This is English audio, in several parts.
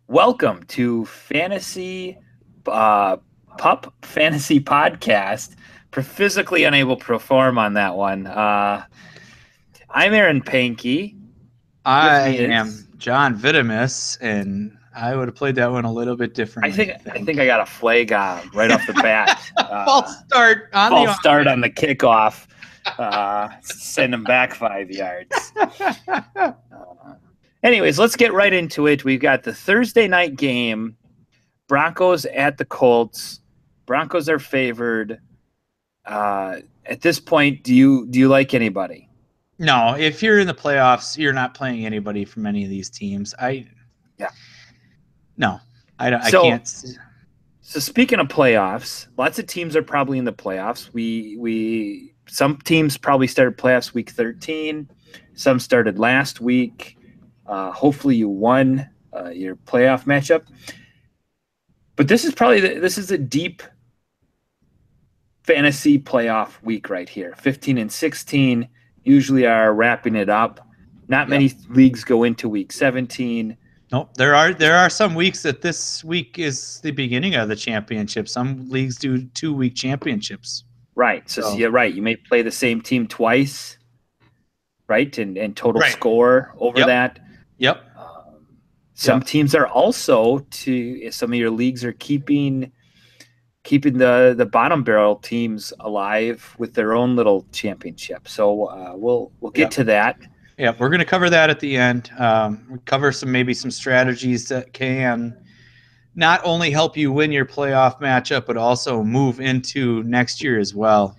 Welcome to Pup Fantasy Podcast. Physically unable to perform on that one. I'm Aaron Pankey. With I me am John Vitamus, and I would have played that one a little bit I differently. think I got a flag right off the bat. False start on False the start on the kickoff. Send them back 5 yards. Anyways, let's get right into it. We've got the Thursday night game. Broncos at the Colts. Broncos are favored. At this point, do you like anybody? No, if you're in the playoffs, you're not playing anybody from any of these teams. No, I can't. So speaking of playoffs, lots of teams are probably in the playoffs. Some teams probably started playoffs week 13. Some started last week. Hopefully you won your playoff matchup. But this is a deep fantasy playoff week right here. 15 and 16 usually are wrapping it up. Not many leagues go into week 17. Nope. There are some weeks that this week is the beginning of the championship. Some leagues do 2-week championships. Right. So you're right. You may play the same team twice, right? And total score over that. Yep. Some teams are also some of your leagues are keeping the bottom barrel teams alive with their own little championship. So we'll get to that. Yeah, we're going to cover that at the end. We'll cover maybe some strategies that can not only help you win your playoff matchup, but also move into next year as well.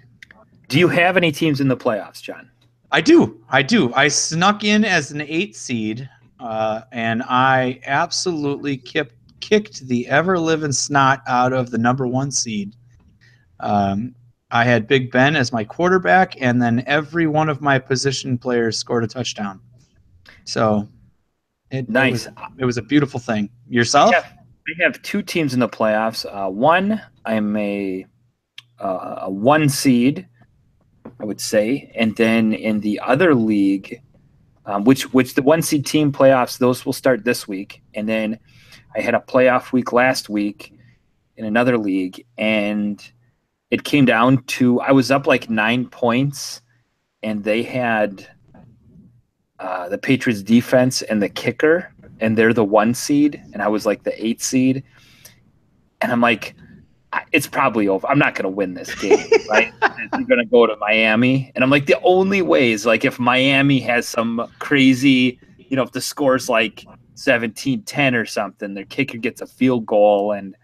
Do you have any teams in the playoffs, John? I do. I snuck in as an 8 seed, and I absolutely kicked the ever-living snot out of the number 1 seed. I had Big Ben as my quarterback, and then every one of my position players scored a touchdown. So it was a beautiful thing. Yourself? We have 2 teams in the playoffs. One, I'm a 1 seed, I would say, and then in the other league, which the 1 seed team playoffs, those will start this week, and then I had a playoff week last week in another league, and it came down to I was up like 9 points, and they had the Patriots defense and the kicker, and they're the 1 seed, and I was like the 8 seed, and I'm like, it's probably over. I'm not going to win this game, right? I'm going to go to Miami, and I'm like, the only way is like if Miami has some crazy, if the score's like 17-10 or something, their kicker gets a field goal and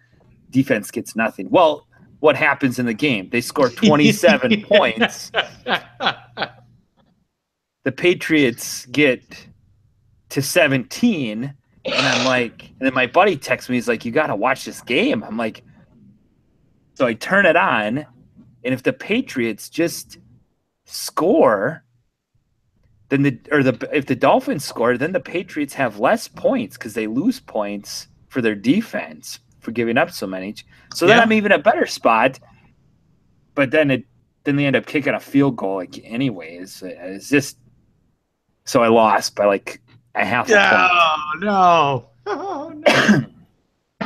defense gets nothing. Well, what happens in the game? They score 27 points. The Patriots get to 17, and I'm like, and then my buddy texts me, he's like, you got to watch this game. I'm like, so I turn it on, and if the Patriots just score, then if the Dolphins score, then the Patriots have less points because they lose points for their defense for giving up so many. So then I'm even a better spot. But then they end up kicking a field goal anyways. It's just so I lost by like a half a point. No. Oh, no.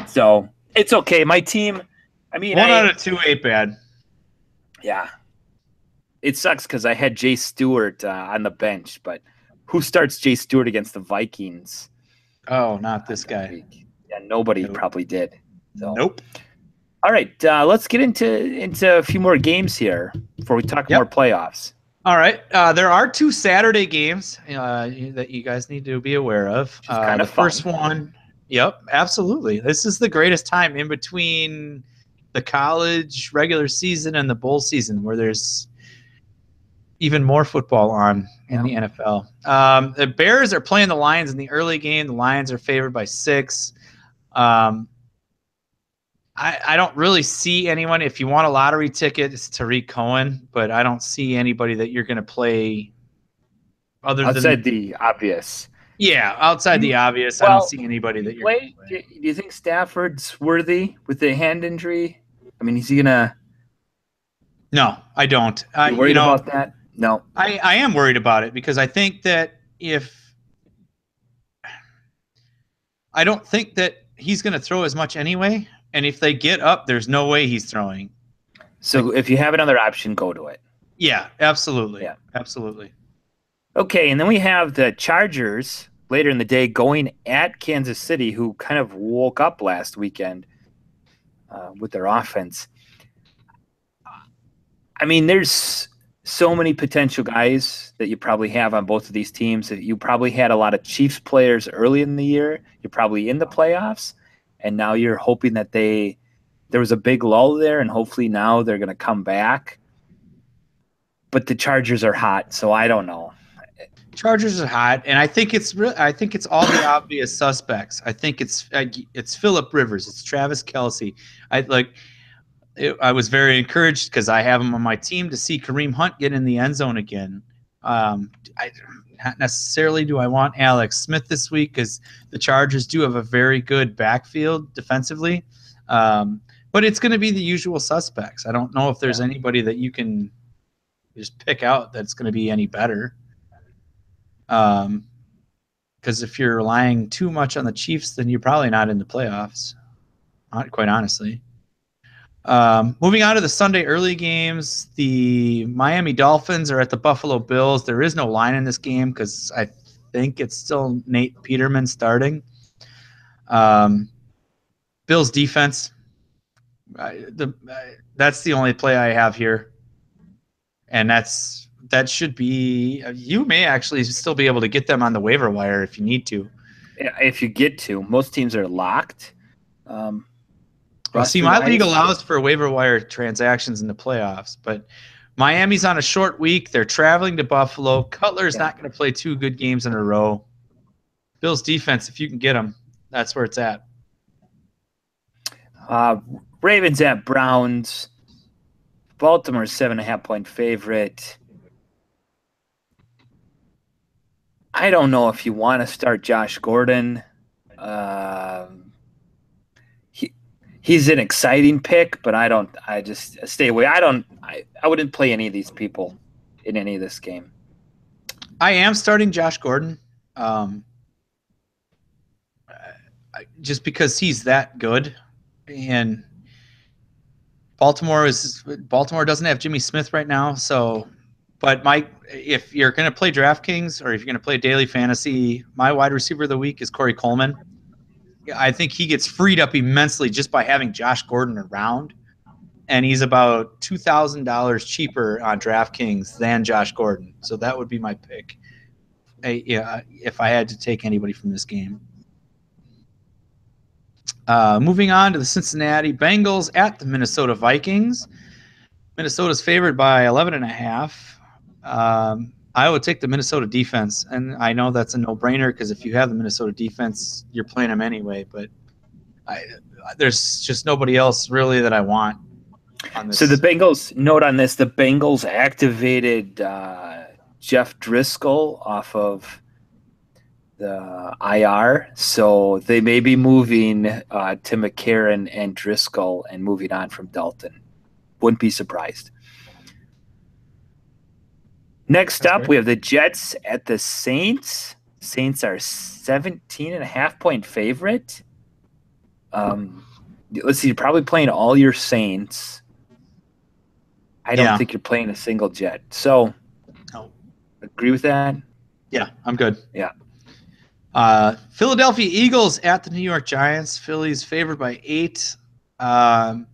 So it's okay. My team, I mean, 1 out of 2 ain't bad. Yeah. It sucks because I had Jay Stewart on the bench, but who starts Jay Stewart against the Vikings? Oh, not this guy. Week? Yeah, nobody probably did. So. Nope. All right, let's get into a few more games here before we talk more playoffs. All right. There are 2 Saturday games that you guys need to be aware of. Kind of the first one. Yep, absolutely. This is the greatest time in between the college regular season and the bowl season where there's even more football on in the NFL. The Bears are playing the Lions in the early game. The Lions are favored by 6. I don't really see anyone. If you want a lottery ticket, it's Tariq Cohen, but I don't see anybody that you're going to play outside the obvious. Yeah, outside the obvious, I don't see anybody that you're going to play. Do you think Stafford's worthy with the hand injury? I mean, is he going to? No, I don't. You worried about that? No. I am worried about it because I think that I don't think that he's going to throw as much anyway. And if they get up, there's no way he's throwing. So if you have another option, go to it. Yeah, absolutely. Yeah. Absolutely. Okay, and then we have the Chargers later in the day going at Kansas City, who kind of woke up last weekend with their offense. I mean, there's so many potential guys that you probably have on both of these teams. You probably had a lot of Chiefs players early in the year. You're probably in the playoffs, and now you're hoping that there was a big lull there, and hopefully now they're going to come back. But the Chargers are hot, so I don't know. Chargers are hot, and I think it's all the obvious suspects. I think it's Phillip Rivers, it's Travis Kelce. I was very encouraged because I have him on my team to see Kareem Hunt get in the end zone again. Not necessarily do I want Alex Smith this week because the Chargers do have a very good backfield defensively, but it's going to be the usual suspects. I don't know if there's anybody that you can just pick out that's going to be any better. Because if you're relying too much on the Chiefs, then you're probably not in the playoffs, quite honestly. Moving on to the Sunday early games, the Miami Dolphins are at the Buffalo Bills. There is no line in this game because I think it's still Nate Peterman starting. Bills defense, that's the only play I have here, and that should be. You may actually still be able to get them on the waiver wire if you need to. If you get to, most teams are locked. Well, see, my league allows for waiver wire transactions in the playoffs, but Miami's on a short week. They're traveling to Buffalo. Cutler's not going to play 2 good games in a row. Bills defense, if you can get them, that's where it's at. Ravens at Browns. Baltimore's 7.5-point favorite. I don't know if you want to start Josh Gordon. He's an exciting pick, but I just stay away. I wouldn't play any of these people in any of this game. I am starting Josh Gordon. Just because he's that good, and Baltimore doesn't have Jimmy Smith right now. So, but if you're going to play DraftKings or if you're going to play daily fantasy, my wide receiver of the week is Corey Coleman. I think he gets freed up immensely just by having Josh Gordon around, and he's about $2,000 cheaper on DraftKings than Josh Gordon. So that would be my pick. If I had to take anybody from this game. Moving on to the Cincinnati Bengals at the Minnesota Vikings. Minnesota's favored by 11.5. I would take the Minnesota defense, and I know that's a no-brainer because if you have the Minnesota defense, you're playing them anyway. But there's just nobody else really that I want on this. So the Bengals, note on this, the Bengals activated Jeff Driscoll off of the IR, so they may be moving to McCarron and Driscoll and moving on from Dalton. Wouldn't be surprised. Next up, we have the Jets at the Saints. Saints are 17.5-point favorite. Let's see, you're probably playing all your Saints. I don't think you're playing a single Jet. So, agree with that? Yeah, I'm good. Yeah. Philadelphia Eagles at the New York Giants. Philly's favored by 8. I'm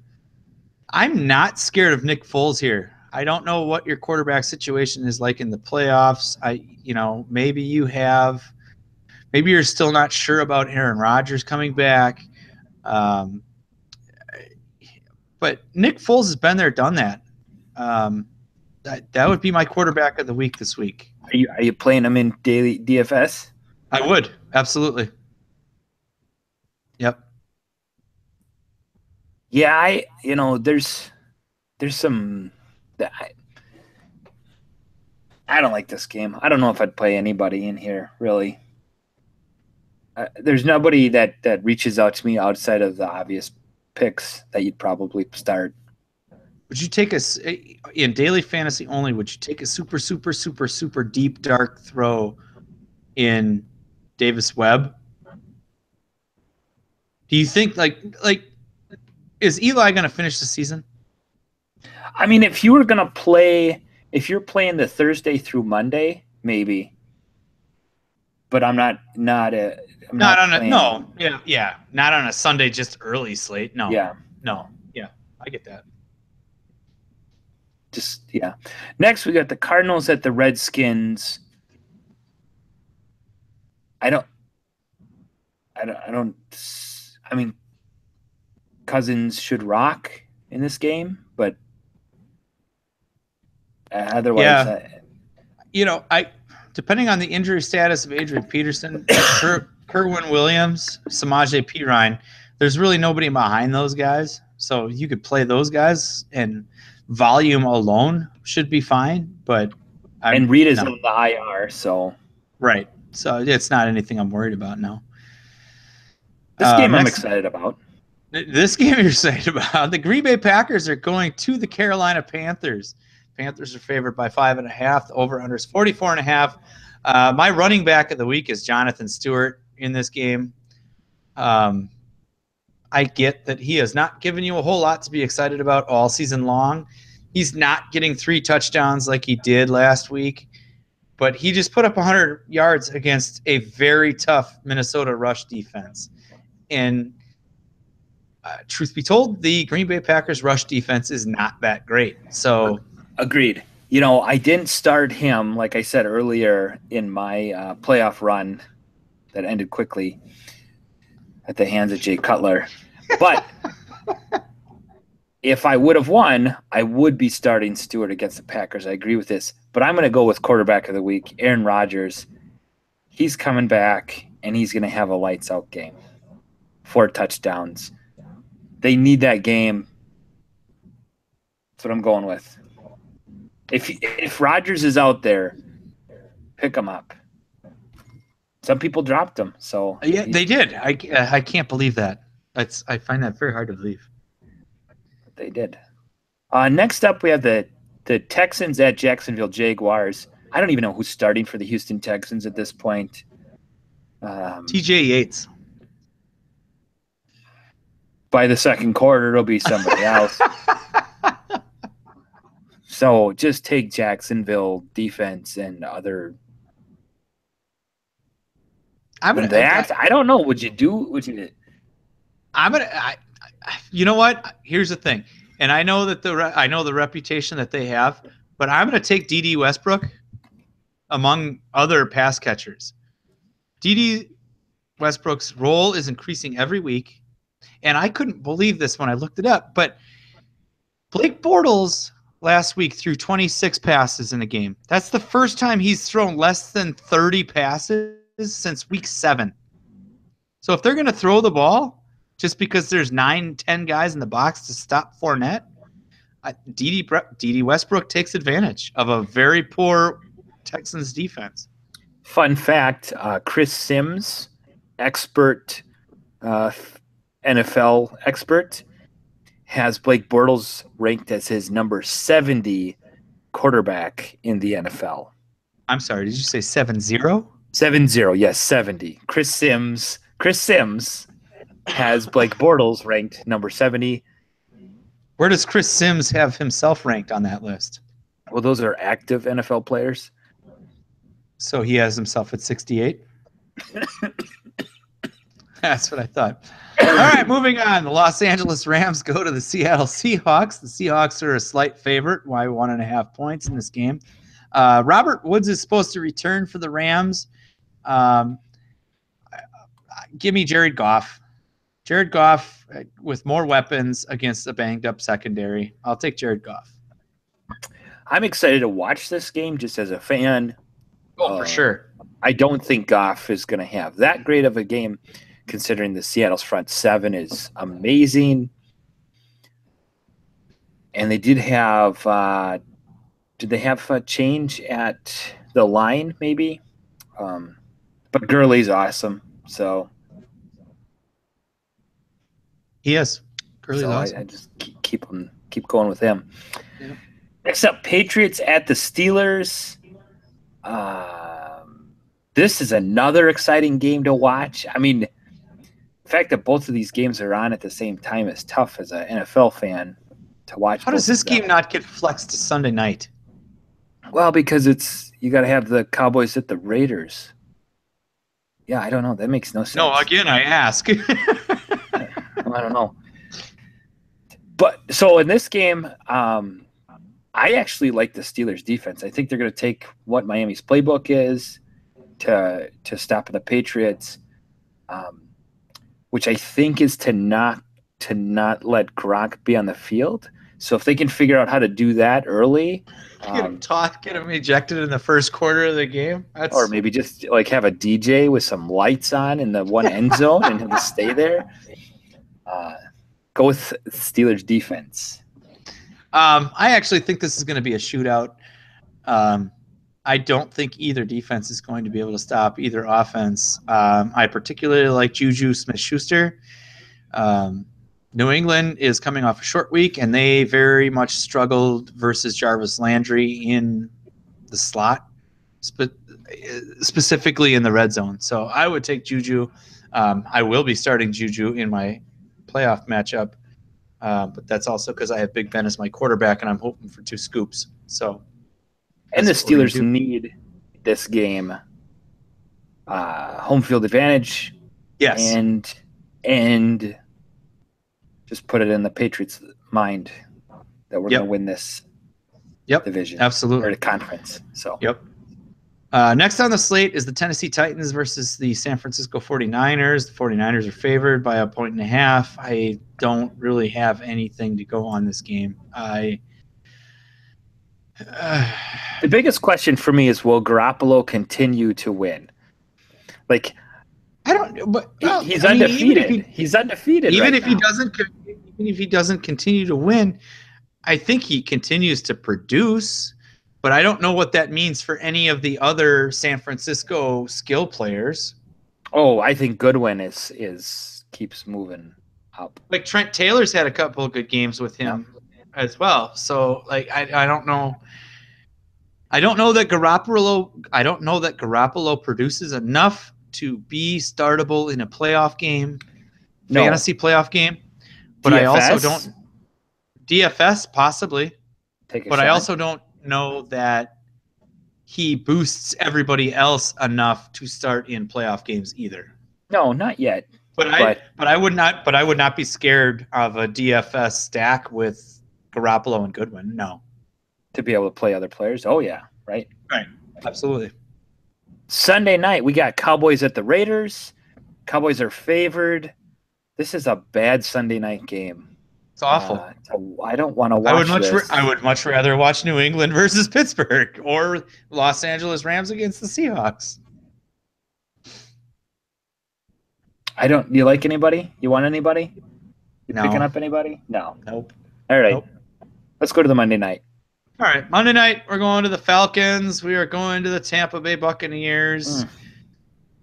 not scared of Nick Foles here. I don't know what your quarterback situation is like in the playoffs. Maybe you're still not sure about Aaron Rodgers coming back. But Nick Foles has been there, done that. That would be my quarterback of the week this week. Are you playing him in daily DFS? I would, absolutely. Yep. Yeah, there's some. I don't like this game. I don't know if I'd play anybody in here, really. There's nobody that reaches out to me outside of the obvious picks that you'd probably start. Would you take in daily fantasy only, would you take a super, super, super, super deep, dark throw in Davis Webb? Do you think like is Eli going to finish the season? I mean, if you're playing the Thursday through Monday, maybe. But I'm Not not on a playing. no, yeah, not on a Sunday, just early slate. No, Yeah, no, yeah, I get that. just yeah. Next, we got the Cardinals at the Redskins. I don't, I don't. I mean, Cousins should rock in this game, but otherwise, Yeah, I depending on the injury status of Adrian Peterson, Kerwin Williams, Samaje Perine, there's really nobody behind those guys. So you could play those guys, and volume alone should be fine. But and I'm Reed is no on the IR, so right. So it's not anything I'm worried about now. this game I'm Next, excited about. this game you're saying about the Green Bay Packers are going to the Carolina Panthers. Panthers are favored by 5.5. The over/under is 44.5. My running back of the week is Jonathan Stewart in this game. I get that he has not given you a whole lot to be excited about all season long. He's not getting 3 touchdowns like he did last week, but he just put up 100 yards against a very tough Minnesota rush defense. And truth be told, the Green Bay Packers rush defense is not that great. So Agreed. I didn't start him, like I said earlier, in my playoff run that ended quickly at the hands of Jay Cutler. But if I would have won, I would be starting Stewart against the Packers. I agree with this. But I'm going to go with quarterback of the week, Aaron Rodgers. He's coming back, and he's going to have a lights-out game. 4 touchdowns. They need that game. That's what I'm going with. If Rodgers is out there, pick him up. Some people dropped him, so yeah, they did. I can't believe that. I find that very hard to believe. they did. Next up, we have the Texans at Jacksonville Jaguars. I don't even know who's starting for the Houston Texans at this point. TJ Yates. By the second quarter, it'll be somebody else. So just take Jacksonville defense and other. I don't know. Would you do? You know what? Here's the thing, and I know that I know the reputation that they have, but I'm going to take D.D. Westbrook among other pass catchers. D.D. Westbrook's role is increasing every week, and I couldn't believe this when I looked it up, but Blake Bortles last week threw 26 passes in a game. That's the first time he's thrown less than 30 passes since week 7. So if they're going to throw the ball just because there's 9-10 guys in the box to stop Fournette, D.D. Westbrook takes advantage of a very poor Texans defense. Fun fact, Chris Sims, expert, NFL expert, has Blake Bortles ranked as his number 70 quarterback in the NFL. I'm sorry, did you say 7-0? 7-0, yes, 70. Chris Sims has Blake Bortles ranked number 70. Where does Chris Sims have himself ranked on that list? Well, those are active NFL players. So he has himself at 68? That's what I thought. All right, moving on. The Los Angeles Rams go to the Seattle Seahawks. The Seahawks are a slight favorite by 1.5 points in this game. Robert Woods is supposed to return for the Rams. Give me Jared Goff. Jared Goff with more weapons against a banged-up secondary. I'll take Jared Goff. I'm excited to watch this game just as a fan. Oh, for sure. I don't think Goff is going to have that great of a game, considering the Seattle's front 7 is amazing. And they did have did they have a change at the line maybe? But Gurley's awesome, so he is. Gurley's awesome. I just keep going with him. Yeah. Next up, Patriots at the Steelers. This is another exciting game to watch. I mean, the fact that both of these games are on at the same time is tough as an NFL fan to watch. How does both this of them. game not get flexed to Sunday night? Well, because you got to have the Cowboys at the Raiders. Yeah, I don't know. That makes no sense. No, again, I ask. I don't know. But so in this game, I actually like the Steelers defense. I think they're going to take what Miami's playbook is to stop the Patriots, which I think is to not let Gronk be on the field. So if they can figure out how to do that early, get him ejected in the first quarter of the game, or maybe just like have a DJ with some lights on in the one end zone and he'll just stay there. Go with Steelers defense. I actually think this is going to be a shootout. I don't think either defense is going to be able to stop either offense. I particularly like Juju Smith-Schuster. New England is coming off a short week, and they very much struggled versus Jarvis Landry in the slot, specifically in the red zone. So I would take Juju. I will be starting Juju in my playoff matchup, but that's also because I have Big Ben as my quarterback, and I'm hoping for 2 scoops. So, and the Steelers need this game. Home field advantage. Yes. And just put it in the Patriots' mind that we're going to win this division. Absolutely. Or the conference. So. Yep. Next on the slate is the Tennessee Titans versus the San Francisco 49ers. The 49ers are favored by 1.5. I don't really have anything to go on this game. The biggest question for me is, will Garoppolo continue to win? Like, I don't. But he's undefeated. He's undefeated. Even if he doesn't continue to win, I think he continues to produce. But I don't know what that means for any of the other San Francisco skill players. Oh, I think Goodwin keeps moving up. Like Trent Taylor's had a couple of good games with him as well. So like I don't know. I don't know that Garoppolo produces enough to be startable in a playoff game, fantasy playoff game. But DFS? I also don't DFS possibly. But I also don't know that he boosts everybody else enough to start in playoff games either. No, not yet. But I would not be scared of a DFS stack with Garoppolo and Goodwin. No. To be able to play other players. Oh yeah, right. Right. Absolutely. Sunday night, we got Cowboys at the Raiders. Cowboys are favored. This is a bad Sunday night game. It's awful. I don't want to watch this. I would much rather watch New England versus Pittsburgh or Los Angeles Rams against the Seahawks. Do you like anybody? You want anybody? You No. picking up anybody? No. Nope. All right. Nope. Let's go to the Monday night. All right, Monday night, we're going to the Falcons. We are going to the Tampa Bay Buccaneers.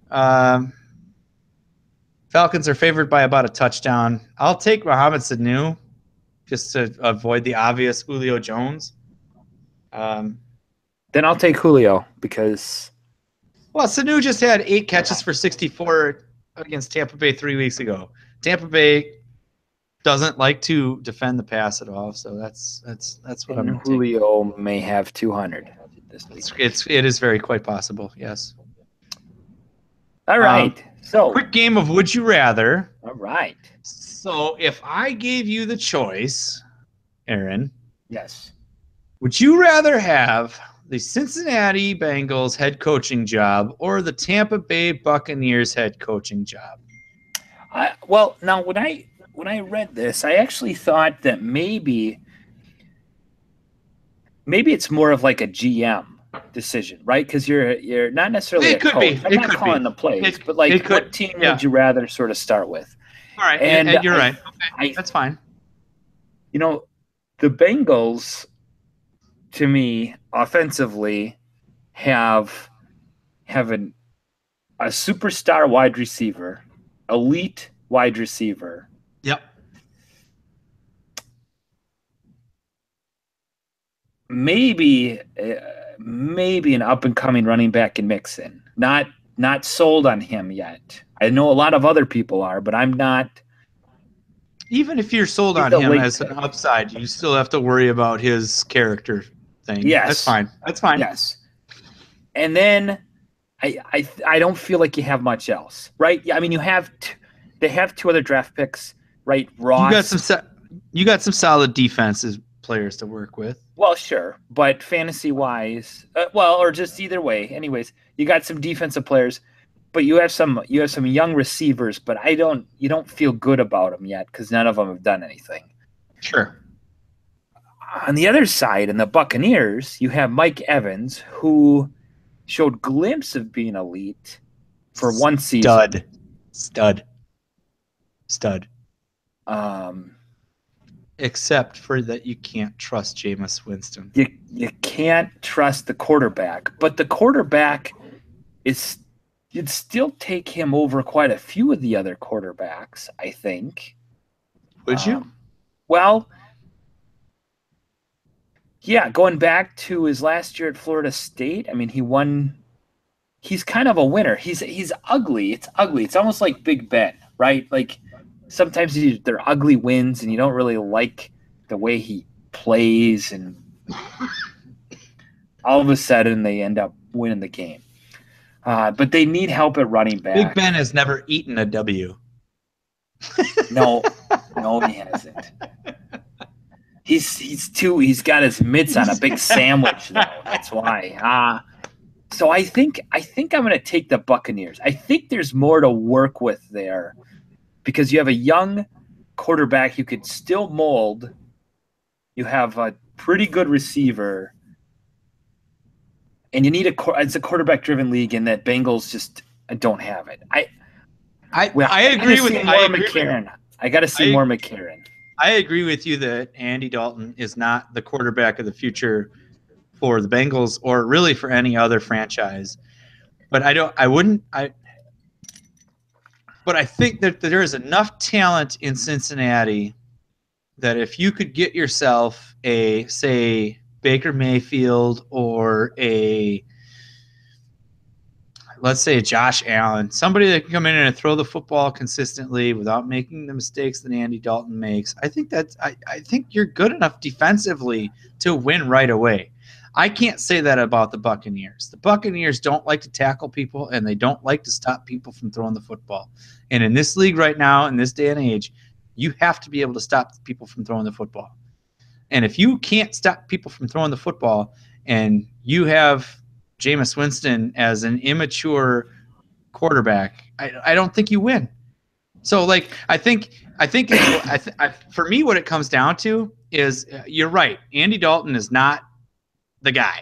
Falcons are favored by about a touchdown. I'll take Mohamed Sanu just to avoid the obvious Julio Jones. Then I'll take Julio because... Well, Sanu just had 8 catches for 64 against Tampa Bay 3 weeks ago. Tampa Bay doesn't like to defend the pass at all, so that's what I'm. Julio may have 200 this week. It is very quite possible. Yes. All right. So quick game of Would You Rather. All right. So if I gave you the choice, Aaron. Yes. Would you rather have the Cincinnati Bengals head coaching job or the Tampa Bay Buccaneers head coaching job? Well, now when I read this, I actually thought that maybe it's more of like a GM decision, right? Because you're not necessarily a coach. I'm not calling the plays, but like what team would you rather sort of start with? All right, and you're right. Okay, that's fine. You know, the Bengals, to me, offensively, have a superstar wide receiver, elite wide receiver. Yep. Maybe an up and coming running back in Mixon. Not not sold on him yet. I know a lot of other people are, but I'm not. Even if you're sold He's on a him late as an pick. upside, you still have to worry about his character thing. Yes. That's fine. That's fine. Yes. And then I don't feel like you have much else, right? Yeah, I mean, they have 2 other draft picks, right? Ross. You got some solid defensive players to work with. Well, sure, but fantasy wise, well, or just either way. Anyways, you got some defensive players, but you have some young receivers. But you don't feel good about them yet because none of them have done anything. Sure. On the other side, in the Buccaneers, you have Mike Evans, who showed glimpse of being elite for one season. Stud. Um, Except for that you can't trust Jameis Winston. you can't trust the quarterback, but the quarterback you'd still take him over quite a few of the other quarterbacks, I think. Would you? Well, yeah, going back to his last year at Florida State, I mean, he won. He's kind of a winner. He's ugly. It's ugly. It's almost like Big Ben, right? Like sometimes they're ugly wins, and you don't really like the way he plays, and all of a sudden they end up winning the game. But they need help at running back. Big Ben has never eaten a W. No, he hasn't. He's got his mitts on a big sandwich though. That's why. So I think I'm going to take the Buccaneers. I think there's more to work with there because you have a young quarterback you could still mold. You have a pretty good receiver, and you need it's a quarterback-driven league, and that Bengals just don't have it. I agree with McCarron. I got to see more McCarron. I agree with you that Andy Dalton is not the quarterback of the future for the Bengals or really for any other franchise. But but I think that there is enough talent in Cincinnati that if you could get yourself a, say, Baker Mayfield or let's say Josh Allen, somebody that can come in and throw the football consistently without making the mistakes that Andy Dalton makes, I think you're good enough defensively to win right away. I can't say that about the Buccaneers. The Buccaneers don't like to tackle people, and they don't like to stop people from throwing the football. And in this league right now, in this day and age, you have to be able to stop people from throwing the football. And if you can't stop people from throwing the football and you have Jameis Winston as an immature quarterback, I don't think you win. So, like, I think for me, what it comes down to is you're right. Andy Dalton is not the guy.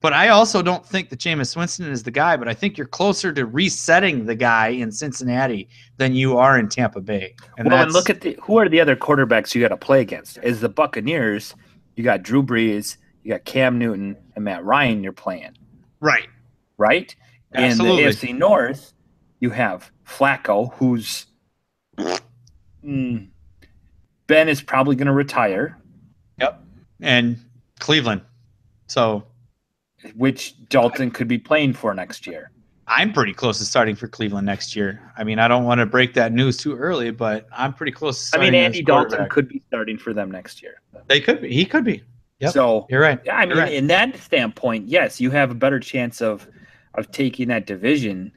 But I also don't think that Jameis Winston is the guy, but I think you're closer to resetting the guy in Cincinnati than you are in Tampa Bay. And look at who are the other quarterbacks you got to play against. Is the Buccaneers, you got Drew Brees, you got Cam Newton, and Matt Ryan you're playing. Right. Right? Absolutely. In the AFC North, you have Flacco, who's Ben is probably going to retire. Yep. And Cleveland. So, which Dalton could be playing for next year. I'm pretty close to starting for Cleveland next year. I mean, I don't want to break that news too early, but I'm pretty close to starting. Andy Dalton could be starting for them next year. They could be. He could be. Yep. So you're right. Yeah, I mean, in that standpoint, yes, you have a better chance of taking that division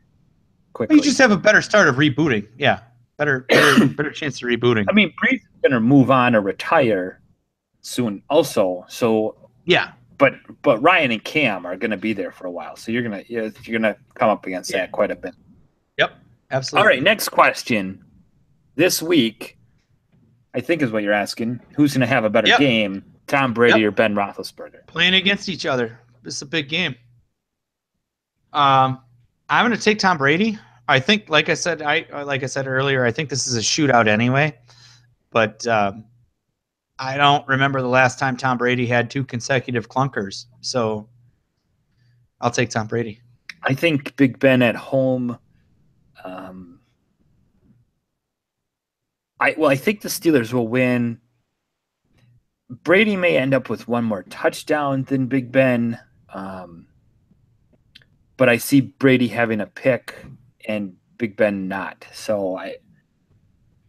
quickly. You just have a better start of rebooting. Yeah, better chance of rebooting. I mean, Brees is going to move on or retire soon, also. So yeah. But Ryan and Cam are going to be there for a while, so you're gonna come up against that quite a bit. Yep, absolutely. All right, next question. This week, I think is what you're asking. Who's going to have a better game, Tom Brady or Ben Roethlisberger? Playing against each other. This is a big game. I'm going to take Tom Brady. I think, like I said earlier, I think this is a shootout anyway. But I don't remember the last time Tom Brady had 2 consecutive clunkers. So I'll take Tom Brady. I think Big Ben at home. I think the Steelers will win. Brady may end up with one more touchdown than Big Ben. but I see Brady having a pick and Big Ben not. So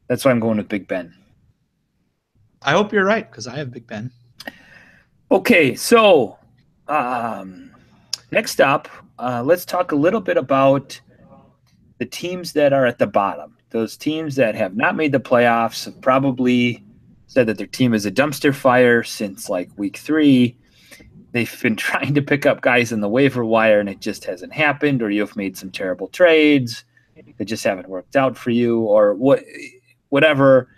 that's why I'm going with Big Ben. I hope you're right, because I have Big Ben. Okay, so next up, let's talk a little bit about the teams that are at the bottom. Those teams that have not made the playoffs have probably said that their team is a dumpster fire since like week 3. They've been trying to pick up guys in the waiver wire and it just hasn't happened, or you've made some terrible trades that just haven't worked out for you, or whatever,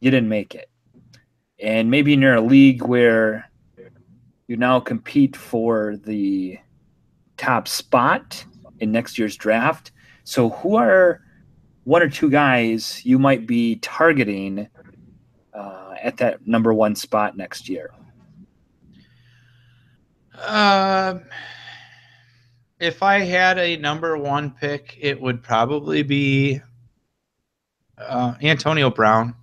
you didn't make it. And maybe you're in a league where you now compete for the top spot in next year's draft. So who are one or two guys you might be targeting at that number 1 spot next year? If I had a number 1 pick, it would probably be Antonio Brown.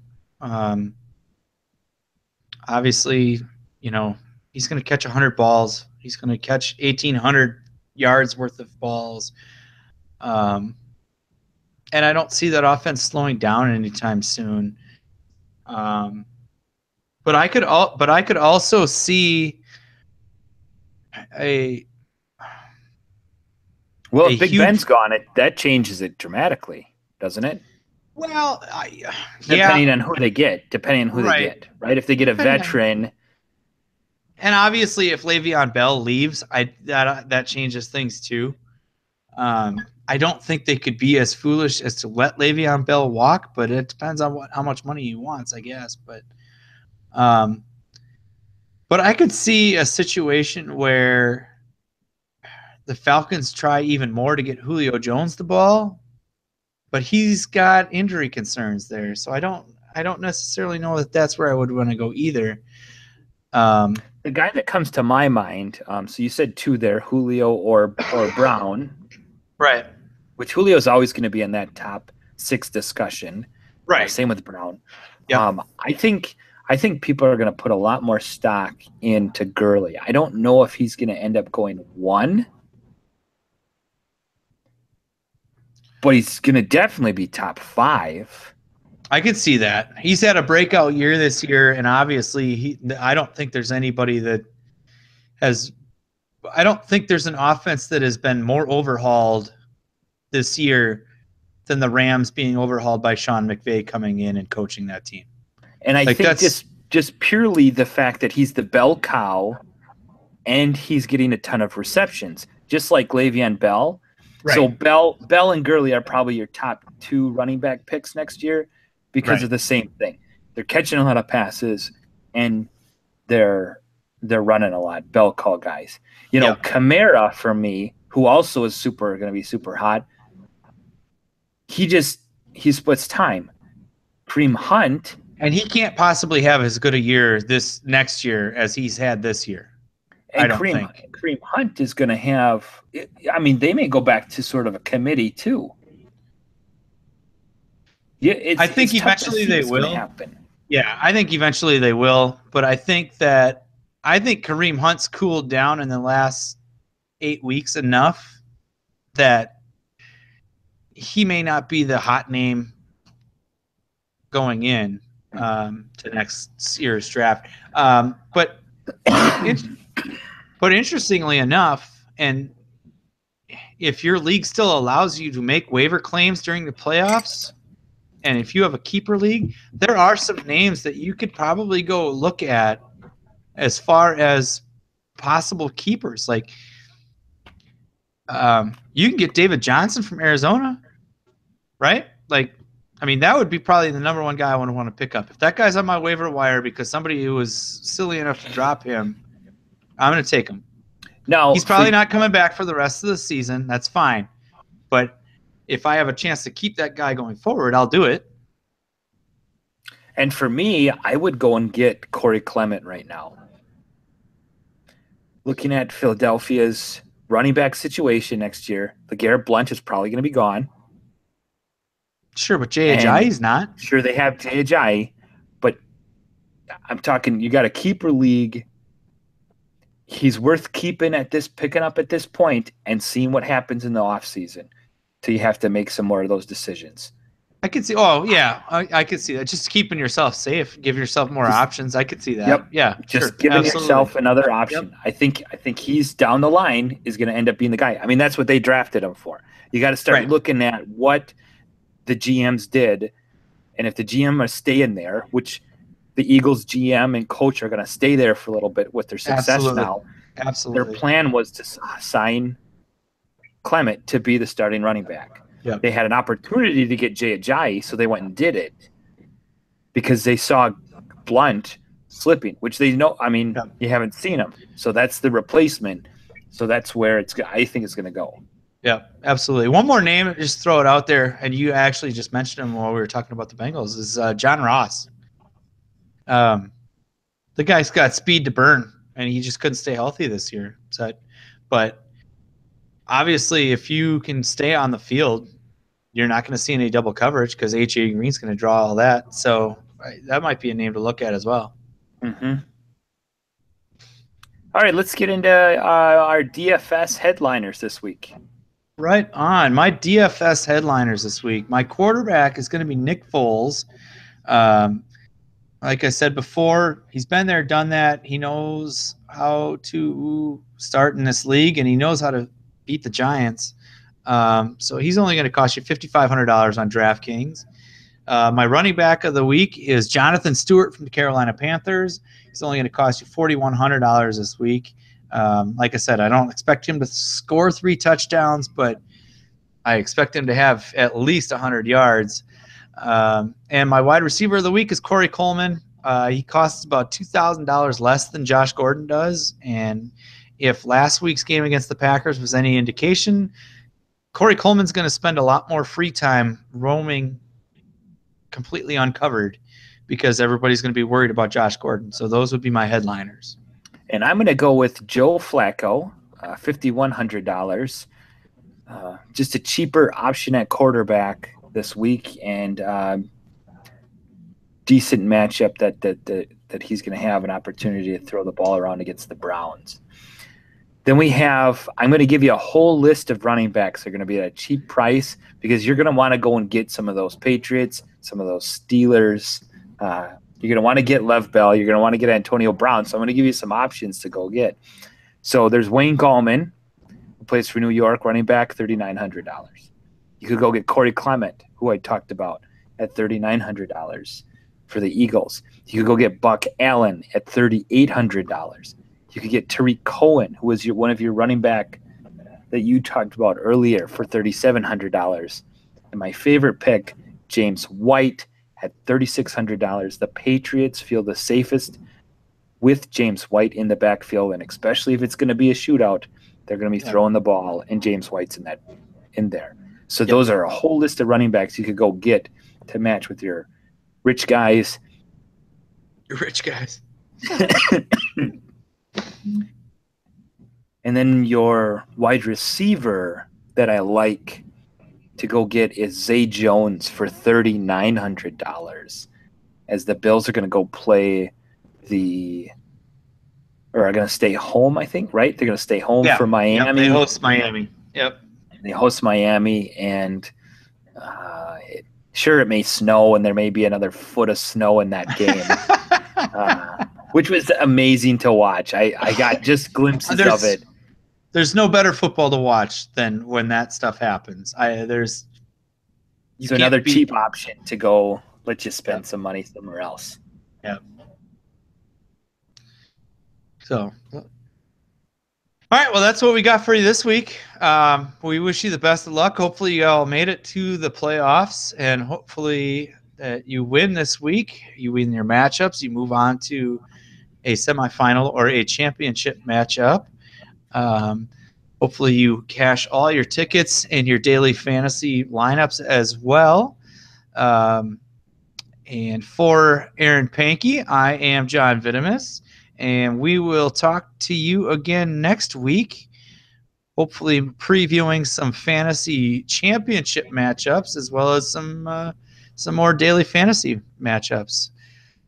Obviously, he's going to catch 100 balls. He's going to catch 1,800 yards worth of balls. And I don't see that offense slowing down anytime soon. But I could also see well, if Big Ben's gone, that changes it dramatically, doesn't it? Well, depending on who they get, right? If they get a veteran, and obviously if Le'Veon Bell leaves, that changes things too. I don't think they could be as foolish as to let Le'Veon Bell walk, but it depends on how much money he wants, I guess. But I could see a situation where the Falcons try even more to get Julio Jones the ball, but he's got injury concerns there. So I don't necessarily know that that's where I would want to go either. The guy that comes to my mind, so you said 2 there, Julio or Brown. Right. Which Julio's always going to be in that top 6 discussion. Right. Same with Brown. Yep. I think people are going to put a lot more stock into Gurley. I don't know if he's going to end up going 1, but he's going to definitely be top 5. I could see that. He's had a breakout year this year, and obviously I don't think there's anybody that has – I don't think there's an offense that has been more overhauled this year than the Rams being overhauled by Sean McVay coming in and coaching that team. And I think just purely the fact that he's the bell cow and he's getting a ton of receptions, just like Le'Veon Bell. Right. So Bell and Gurley are probably your top 2 running back picks next year because of the same thing. They're catching a lot of passes and they're running a lot. Bell cow guys. Kamara for me, who also is going to be super hot. He splits time. Kareem Hunt. And he can't possibly have as good a year this next year as he's had this year. And Kareem Hunt is going to have – I mean, they may go back to sort of a committee too. Yeah, I think eventually they will. Happen. Yeah, I think eventually they will. But I think Kareem Hunt's cooled down in the last 8 weeks enough that he may not be the hot name going in to next year's draft. But interestingly enough, and if your league still allows you to make waiver claims during the playoffs, and if you have a keeper league, there are some names that you could probably go look at as far as possible keepers. Like you can get David Johnson from Arizona, right? Like, I mean, that would be probably the number 1 guy I would want to pick up. If that guy's on my waiver wire because somebody who was silly enough to drop him, I'm going to take him. No, he's probably not coming back for the rest of the season. That's fine. But if I have a chance to keep that guy going forward, I'll do it. And for me, I would go and get Corey Clement right now. Looking at Philadelphia's running back situation next year, LeGarrette Blount is probably going to be gone. Sure, but Jay Ajayi's not. Sure, they have Jay Ajayi, but I'm talking you got a keeper league he's worth picking up at this point and seeing what happens in the offseason. So you have to make some more of those decisions. I could see. Oh yeah, I could see that. Just keeping yourself safe, give yourself more options. I could see that. Yep. Yeah, Just sure, giving absolutely. yourself another option. Yep. I think he's down the line is going to end up being the guy. I mean, that's what they drafted him for. You got to start looking at what the GMs did, and if the GM are staying there, which the Eagles GM and coach are going to stay there for a little bit with their success now. Absolutely. Their plan was to sign Clement to be the starting running back. Yep. They had an opportunity to get Jay Ajayi, so they went and did it because they saw Blunt slipping, which they know. I mean, you haven't seen him, so that's the replacement. So that's where I think it's going to go. Yeah, absolutely. One more name, just throw it out there, and you actually just mentioned him while we were talking about the Bengals, is John Ross. The guy's got speed to burn, and he just couldn't stay healthy this year. But obviously, if you can stay on the field, you're not going to see any double coverage because H.A. Green's going to draw all that. So that might be a name to look at as well. Mm-hmm. All right, let's get into our DFS headliners this week. Right on. My DFS headliners this week. My quarterback is going to be Nick Foles. Like I said before, he's been there, done that. He knows how to start in this league, and he knows how to beat the Giants. So he's only going to cost you $5,500 on DraftKings. My running back of the week is Jonathan Stewart from the Carolina Panthers. He's only going to cost you $4,100 this week. Like I said, I don't expect him to score 3 touchdowns, but I expect him to have at least 100 yards. And my wide receiver of the week is Corey Coleman. He costs about $2,000 less than Josh Gordon does. And if last week's game against the Packers was any indication, Corey Coleman's going to spend a lot more free time roaming completely uncovered because everybody's going to be worried about Josh Gordon. So those would be my headliners. And I'm going to go with Joe Flacco, $5,100. Just a cheaper option at quarterback this week, and decent matchup that he's going to have an opportunity to throw the ball around against the Browns. Then I'm going to give you a whole list of running backs that are going to be at a cheap price because you're going to want to go and get some of those Patriots, some of those Steelers. You're going to want to get Lev Bell. You're going to want to get Antonio Brown. So I'm going to give you some options to go get. So there's Wayne Gallman, who plays for New York, running back, $3,900. You could go get Corey Clement, who I talked about, at $3,900 for the Eagles. You could go get Buck Allen at $3,800. You could get Tariq Cohen, who was one of your running back that you talked about earlier, for $3,700. And my favorite pick, James White, at $3,600. The Patriots feel the safest with James White in the backfield, and especially if it's going to be a shootout, they're going to be throwing the ball, and James White's in there. So those are a whole list of running backs you could go get to match with your rich guys. Your rich guys. And then your wide receiver that I like to go get is Zay Jones for $3,900, as the Bills are going to go play are going to stay home, I think, right? They're going to stay home for Miami. Yep, they host Miami. Yep. They host Miami, and it may snow, and there may be another foot of snow in that game, which was amazing to watch. I got just glimpses of it. There's no better football to watch than when that stuff happens. So another cheap option to go let you spend some money somewhere else. Yep. So, all right, well, that's what we got for you this week. We wish you the best of luck. Hopefully you all made it to the playoffs, and hopefully that you win this week. You win your matchups. You move on to a semifinal or a championship matchup. Hopefully you cash all your tickets and your daily fantasy lineups as well. And for Aaron Pankey, I am John Vitamus, and we will talk to you again next week, hopefully previewing some fantasy championship matchups as well as some more daily fantasy matchups.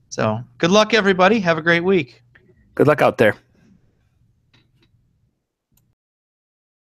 So good luck, everybody. Have a great week. Good luck out there.